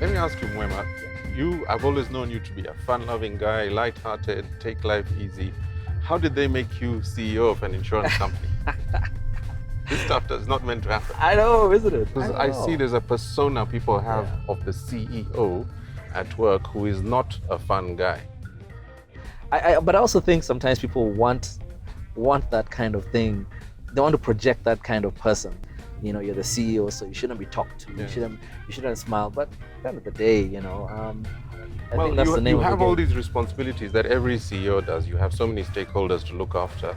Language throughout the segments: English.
Let me ask you, Muema, I've always known you to be a fun-loving guy, light-hearted, take life easy. How did they make you CEO of an insurance company? This stuff is not meant to happen. I know, isn't it? Because I see there's a persona people have of the CEO at work who is not a fun guy. But I also think sometimes people want that kind of thing. They want to project that kind of person. You know, you're the CEO, so you shouldn't be talked to. Yes. You shouldn't smile. But at the end of the day, I think that's the name you of the have all game. these responsibilities that every CEO does. You have so many stakeholders to look after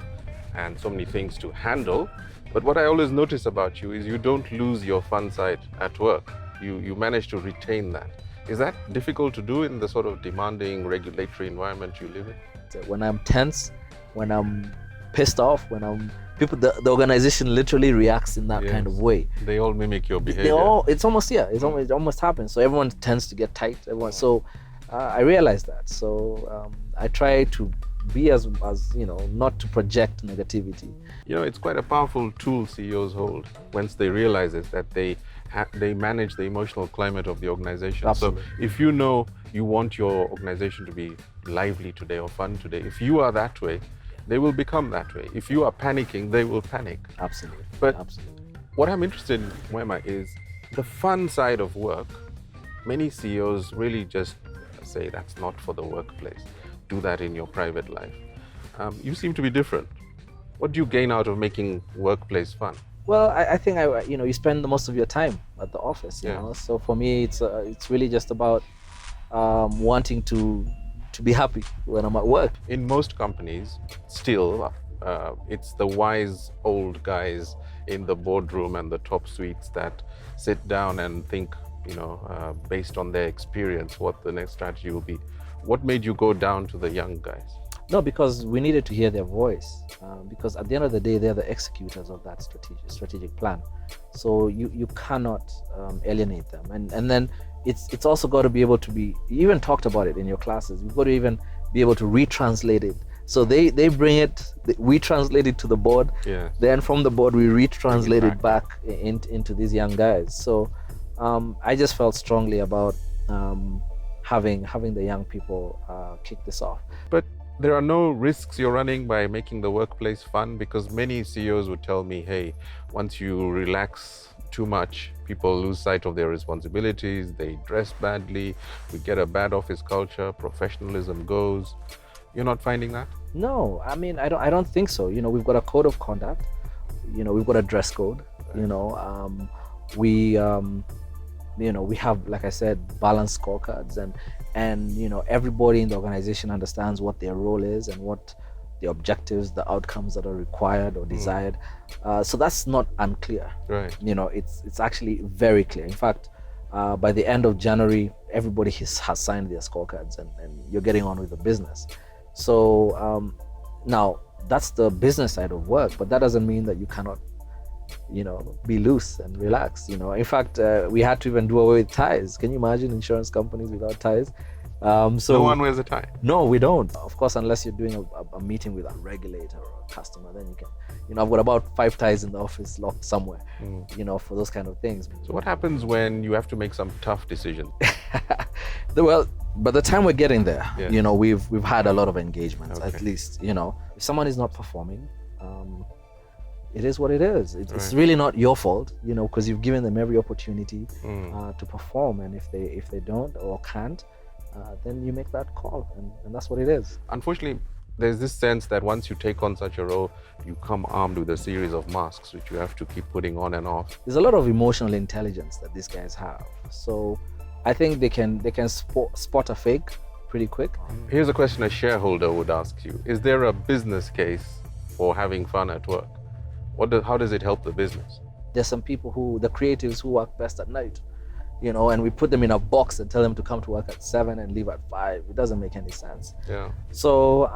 and so many things to handle. But what I always notice about you is you don't lose your fun side at work. You manage to retain that. Is that difficult to do in the sort of demanding regulatory environment you live in? When I'm tense, when I'm pissed off, the organization literally reacts in that kind of way. They all mimic your behavior. It almost happens. So everyone tends to get tight. So I realized that. So I try to be as not to project negativity. It's quite a powerful tool CEOs hold once they realize it, that they manage the emotional climate of the organization. Absolutely. So if you know you want your organization to be lively today or fun today, if you are that way, they will become that way. If you are panicking, they will panic. Absolutely. But absolutely. What I'm interested in, Muema, is the fun side of work. Many CEOs really just say that's not for the workplace. Do that in your private life. You seem to be different. What do you gain out of making workplace fun? Well, I think you spend the most of your time at the office. You know, so for me, it's really just about wanting to be happy when I'm at work. In most companies, still, it's the wise old guys in the boardroom and the top suites that sit down and think, based on their experience, what the next strategy will be. What made you go down to the young guys? No, because we needed to hear their voice. Because at the end of the day, they're the executors of that strategic plan. So you cannot alienate them. And then it's also got to be able to be, you even talked about it in your classes, you've got to even be able to retranslate it. So they bring it, we translate it to the board. Yes. Then from the board, we retranslate it back into these young guys. So I just felt strongly about having the young people kick this off. But there are no risks you're running by making the workplace fun, because many CEOs would tell me, hey, once you relax too much, people lose sight of their responsibilities, they dress badly, we get a bad office culture, professionalism goes. You're not finding that? No, I mean, I don't think so. We've got a code of conduct, we've got a dress code, we have, like I said, balanced scorecards, and everybody in the organization understands what their role is and what the objectives, the outcomes that are required or desired. So that's not unclear. Right. It's actually very clear. In fact, by the end of January, everybody has signed their scorecards, and you're getting on with the business. So now that's the business side of work, but that doesn't mean that you cannot be loose and relax. In fact, we had to even do away with ties. Can you imagine insurance companies without ties? So no one wears a tie? No, we don't. Of course, unless you're doing a meeting with a regulator or a customer, then you can. I've got about 5 ties in the office locked somewhere, for those kind of things. So what happens when you have to make some tough decisions? Well, by the time we're getting there, Yes. we've had a lot of engagements. Okay. At least, if someone is not performing, it is what it is. It's Right. really not your fault, because you've given them every opportunity to perform. And if they don't or can't, then you make that call, and that's what it is. Unfortunately, there's this sense that once you take on such a role, you come armed with a series of masks which you have to keep putting on and off. There's a lot of emotional intelligence that these guys have. So I think they can spot a fake pretty quick. Here's a question a shareholder would ask you. Is there a business case for having fun at work? How does it help the business? There's some people the creatives who work best at night, and we put them in a box and tell them to come to work at 7 and leave at 5. It doesn't make any sense. Yeah. So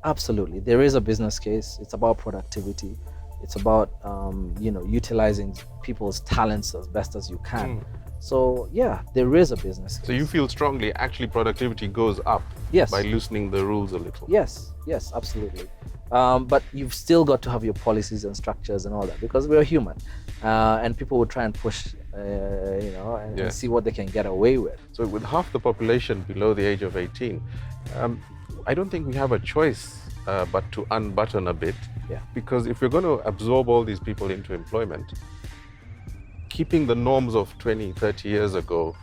absolutely, there is a business case. It's about productivity. It's about utilizing people's talents as best as you can. So yeah, there is a business case. So you feel strongly actually productivity goes up Yes. by loosening the rules a little? Yes, absolutely. But you've still got to have your policies and structures and all that, because we're human, and people will try and push and see what they can get away with. So with half the population below the age of 18, I don't think we have a choice but to unbutton a bit. Yeah. Because if we're going to absorb all these people into employment, keeping the norms of 20, 30 years ago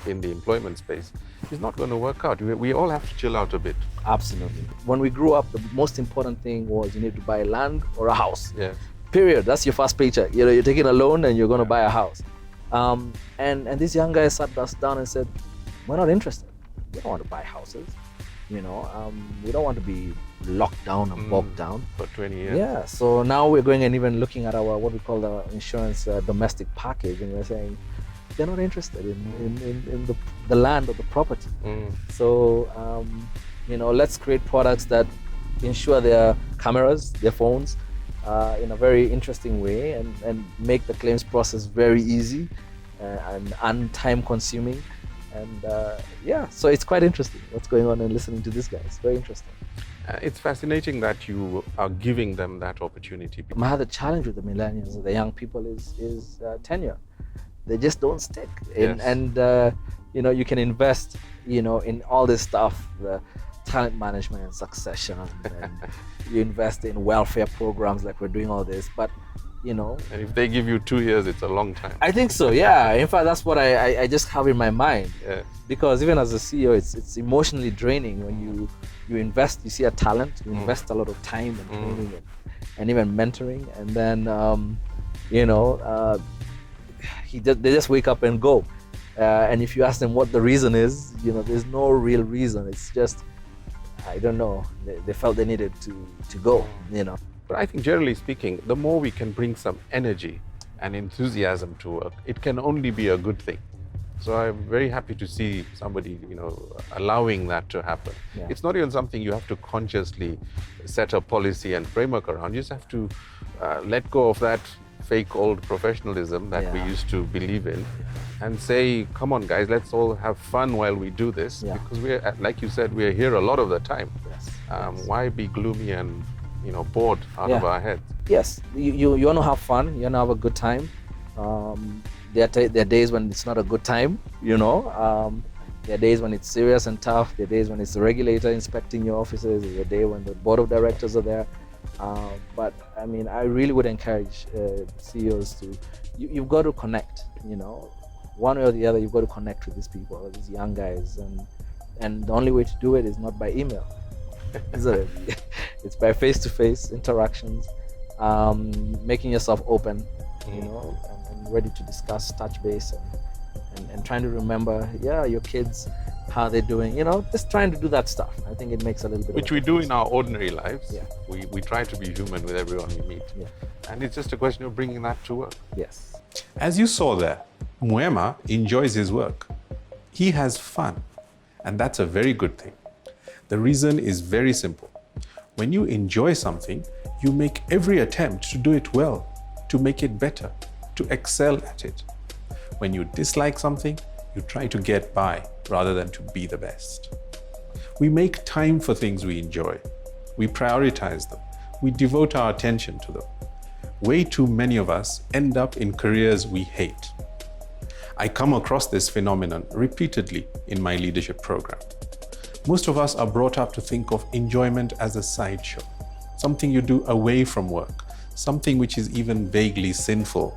in the employment space is not going to work out. We all have to chill out a bit. Absolutely. When we grew up, the most important thing was you need to buy land or a house. Yeah. Period. That's your first paycheck. You're taking a loan and you're going to buy a house. And these young guys sat us down and said, we're not interested. We don't want to buy houses. We don't want to be locked down and bogged down for 20 years. Yeah. So now we're going and even looking at our what we call the insurance domestic package, and we're saying they're not interested in the land or the property. So let's create products that ensure their cameras, their phones, in a very interesting way, and make the claims process very easy and untime consuming. And so it's quite interesting what's going on and listening to this guy. It's very interesting. It's fascinating that you are giving them that opportunity. My other challenge with the millennials, the young people, is tenure. They just don't stick. Yes. And you can invest, in all this stuff, the talent management and succession, and you invest in welfare programs like we're doing all this, but and if they give you 2 years, it's a long time. I think so, yeah. In fact, that's what I just have in my mind. Yeah. Because even as a CEO, it's emotionally draining when you invest, you see a talent, you invest a lot of time and training and even mentoring, and then they just wake up and go. And if you ask them what the reason is, there's no real reason. It's just, I don't know, they felt they needed to go, But I think generally speaking, the more we can bring some energy and enthusiasm to work, it can only be a good thing. So I'm very happy to see somebody, allowing that to happen. Yeah. It's not even something you have to consciously set a policy and framework around. You just have to let go of that fake old professionalism that we used to believe in and say, come on guys, let's all have fun while we do this. Because we're, like you said, we're here a lot of the time. Yes. Why be gloomy and bored out of our heads? Yes, you want to have fun, you want to have a good time. There are days when it's not a good time, there are days when it's serious and tough. There are days when it's the regulator inspecting your offices. There's a day when the board of directors are there. But I mean, I really would encourage CEOs to, you've got to connect, one way or the other. You've got to connect with these people, these young guys, and the only way to do it is not by email. It's by face-to-face interactions, making yourself open, and ready to discuss, touch base, and trying to remember, your kids, how they're doing, just trying to do that stuff. I think it makes a little bit Which we do in our ordinary lives. Yeah. We try to be human with everyone we meet. Yeah. And it's just a question of bringing that to work. Yes. As you saw there, Muema enjoys his work. He has fun, and that's a very good thing. The reason is very simple. When you enjoy something, you make every attempt to do it well, to make it better, to excel at it. When you dislike something, you try to get by rather than to be the best. We make time for things we enjoy. We prioritize them. We devote our attention to them. Way too many of us end up in careers we hate. I come across this phenomenon repeatedly in my leadership program. Most of us are brought up to think of enjoyment as a sideshow, something you do away from work, something which is even vaguely sinful.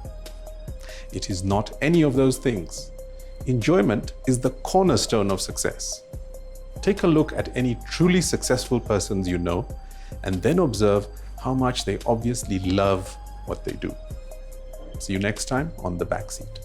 It is not any of those things. Enjoyment is the cornerstone of success. Take a look at any truly successful persons you know, and then observe how much they obviously love what they do. See you next time on The Backseat.